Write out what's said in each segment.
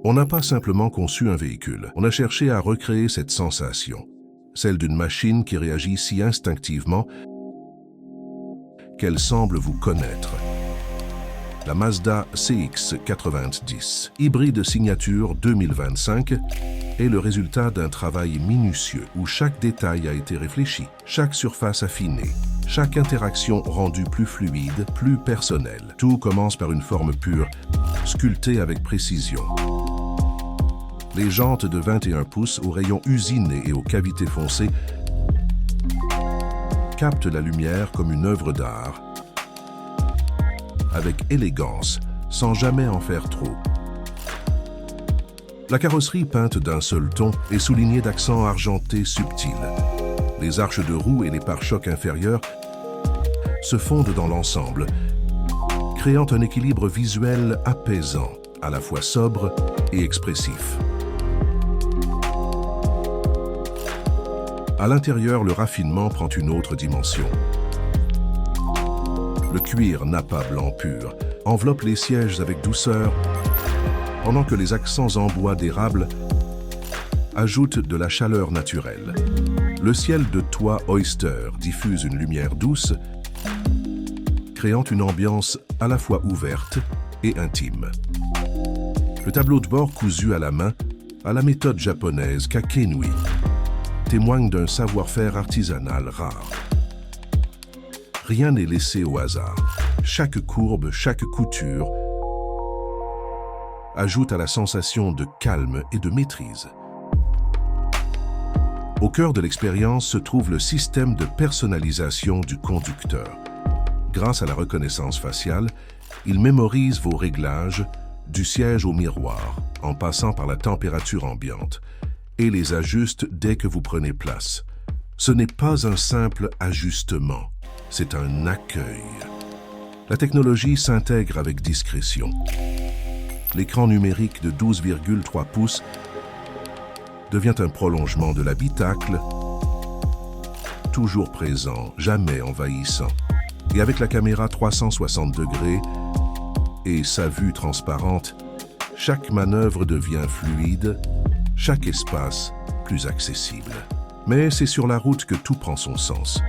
On n'a pas simplement conçu un véhicule, on a cherché à recréer cette sensation, celle d'une machine qui réagit si instinctivement qu'elle semble vous connaître. La Mazda CX-90, hybride signature 2025, est le résultat d'un travail minutieux où chaque détail a été réfléchi, chaque surface affinée, chaque interaction rendue plus fluide, plus personnelle. Tout commence par une forme pure, sculptée avec précision. Les jantes de 21 pouces aux rayons usinés et aux cavités foncées captent la lumière comme une œuvre d'art, avec élégance, sans jamais en faire trop. La carrosserie peinte d'un seul ton est soulignée d'accents argentés subtils. Les arches de roue et les pare-chocs inférieurs se fondent dans l'ensemble, créant un équilibre visuel apaisant, à la fois sobre et expressif. À l'intérieur, le raffinement prend une autre dimension. Le cuir nappa blanc pur enveloppe les sièges avec douceur, pendant que les accents en bois d'érable ajoutent de la chaleur naturelle. Le ciel de toit Oyster diffuse une lumière douce, créant une ambiance à la fois ouverte et intime. Le tableau de bord cousu à la main, à la méthode japonaise Kakenui, témoigne d'un savoir-faire artisanal rare. Rien n'est laissé au hasard. Chaque courbe, chaque couture ajoute à la sensation de calme et de maîtrise. Au cœur de l'expérience se trouve le système de personnalisation du conducteur. Grâce à la reconnaissance faciale, il mémorise vos réglages, du siège au miroir, en passant par la température ambiante, et les ajuste dès que vous prenez place. Ce n'est pas un simple ajustement, c'est un accueil. La technologie s'intègre avec discrétion. L'écran numérique de 12,3 pouces devient un prolongement de l'habitacle, toujours présent, jamais envahissant. Et avec la caméra 360 degrés et sa vue transparente, chaque manœuvre devient fluide, chaque espace plus accessible. Mais c'est sur la route que tout prend son sens.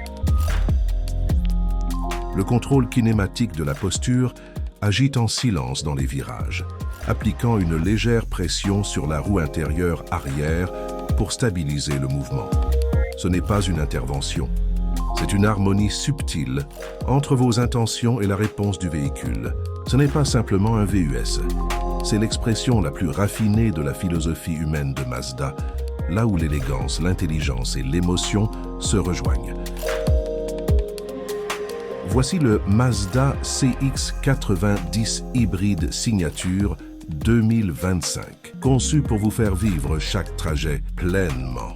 Le contrôle kinématique de la posture agit en silence dans les virages, appliquant une légère pression sur la roue intérieure arrière pour stabiliser le mouvement. Ce n'est pas une intervention, c'est une harmonie subtile entre vos intentions et la réponse du véhicule. Ce n'est pas simplement un VUS, c'est l'expression la plus raffinée de la philosophie humaine de Mazda, là où l'élégance, l'intelligence et l'émotion se rejoignent. Voici le Mazda CX-90 hybride signature 2025, conçu pour vous faire vivre chaque trajet pleinement.